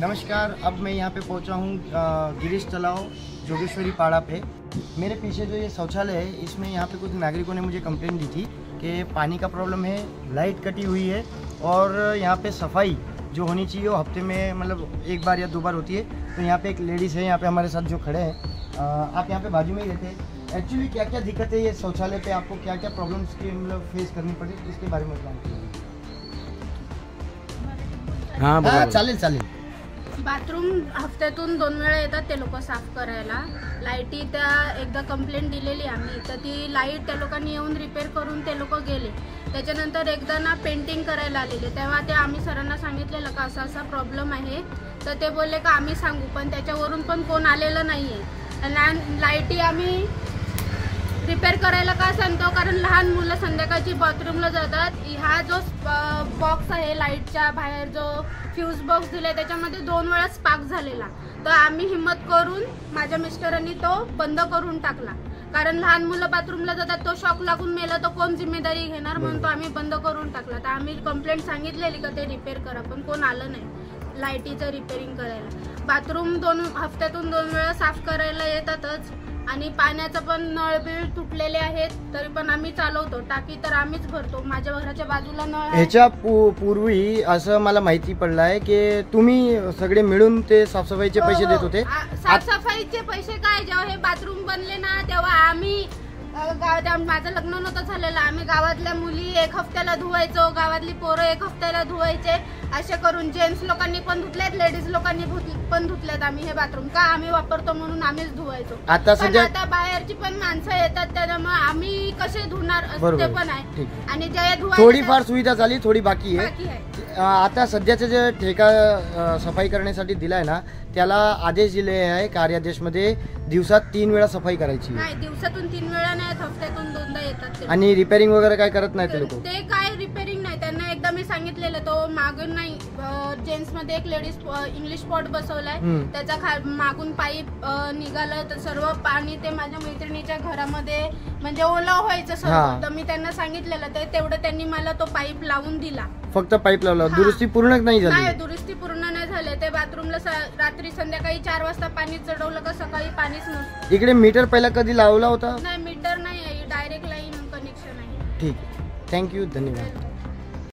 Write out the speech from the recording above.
नमस्कार। अब मैं यहाँ पे पहुँचा हूँ गिरीश तलाव जोगेश्वरी पाड़ा पे। मेरे पीछे जो ये शौचालय है, इसमें यहाँ पे कुछ नागरिकों ने मुझे कंप्लेंट दी थी कि पानी का प्रॉब्लम है, लाइट कटी हुई है और यहाँ पे सफाई जो होनी चाहिए वो हफ्ते में मतलब एक बार या 2 बार होती है। तो यहाँ पे एक लेडीज़ है यहाँ पे हमारे साथ जो खड़े हैं, आप यहाँ पे बाजू में ही रहते हैं। एक्चुअली क्या क्या दिक्कत है ये शौचालय पे, आपको क्या क्या प्रॉब्लम्स की मतलब फेस करनी पड़ी, इसके बारे में बताऊँ। हाँ चालेल। बाथरूम हफ्त्यातून 2 वेळा येतात ते लोक साफ करायला। लाईटी त्या एकदा कंप्लेंट दिलेली आम्ही, तर ती लाईट त्या लोकांनी येऊन रिपेअर करून ते लोक गेले। त्याच्यानंतर एकदा ना पेंटिंग करायला आलेले, तेव्हा ते आम्ही सरांना सांगितलेलं का असा प्रॉब्लेम आहे, तर ते बोलले का आम्ही सांगू, पण त्याच्यावरून पण कोण आलेलं नाहीये। लाईटी आम्ही रिपेअर करायला का सांगतो, कारण लहान मुलं संध्याकाळची बाथरूमला जातात। हा जो बॉक्स आहे लाईटच्या बाहेर जो फ्यूज बॉक्स दिले, त्याच्यामध्ये 2 वेळा स्पार्क झालेला। तर आम्ही हिम्मत करून माझ्या मिस्टरांनी तो बंद करून टाकला, कारण लहान मुलं बाथरूमला जातात, तो शॉक लागून मेला तर कोण जिम्मेदारी घेणार, म्हणून तो आम्ही बंद करून टाकला। तर आम्ही कंप्लेंट सांगितलेली का ते रिपेअर करा, पण कोण आलं नाही लाईटीचं रिपेअरिंग करायला। बाथरूम हफ्त्यातून 2 वेळा साफ करायला येतातच, आणि पाण्याचं पण नळ बिळ तुटलेले आहेत, तरी पण आम्ही चालवतो। टाकी तर आम्हीच भरतो, माझ्या घराच्या बाजूला नळ आहे। ह्याच्या पूर्वी असं मला माहिती पडलं आहे की तुम्ही सगळे मिळून ते साफसफाईचे पैसे देत होते। साफसफाईचे पैसे काय, जेव्हा हे बाथरूम बनले ना तेव्हा आम्ही माझं लग्न नव्हतं झालेलं, आम्ही गावातल्या मुली 1 हफ्त्याला धुवायचो, गावातली पोरं 1 हफ्त्याला धुवायचे, असे करून जेंट्स लोकांनी पण धुतलेत, लेडीज लोकांनी पण धुतलेत। आम्ही हे बाथरूम का आम्ही वापरतो म्हणून आम्हीच धुवायचो। आता बाहेरची पण माणसं येतात, त्याच्यामुळे आम्ही कसे धुणार ते पण आहे। आणि जे थोडीफार सुविधा झाली, थोडी बाकी आहे। आता सध्याचे जे ठेका सफाई करण्यासाठी दिलाय ना, त्याला आदेश दिले आहे कार्यादेशमध्ये दिवसात 3 वेळा सफाई करायची। नाही, दिवसातून 3 वेळा नाही, हफ्त्यातून 2दा येतात। आणि रिपेअरिंग वगैरे काय करत नाही ते लोक? ते काय रिपेअरिंग नाही, त्यांना एकदा मी सांगितलेलं, तो मागून नाही जेंट्स मध्ये एक लेडीज इंग्लिश स्पॉट बसवलाय, त्याचा मागून पाईप निघालं, तर सर्व पाणी ते माझ्या मैत्रिणीच्या घरामध्ये म्हणजे ओला व्हायचं सर्व। तर मी त्यांना सांगितलेलं, ते तेवढं त्यांनी मला तो पाईप लावून दिला। फक्त पाईप लावला, दुरुस्ती पूर्ण नाही झाली? नाही, दुरुस्ती पूर्ण नाही झाली। ते बाथरूमला रात्री संध्याकाळी 4 वाजता पाणी चढवलं का सकाळी पाणीच नसतं। इकडे मीटर पहिला कधी लावला होता? नाही, मीटर नाही आहे, डायरेक्ट लाईन कनेक्शन आहे। ठीक, थँक्यू, धन्यवाद।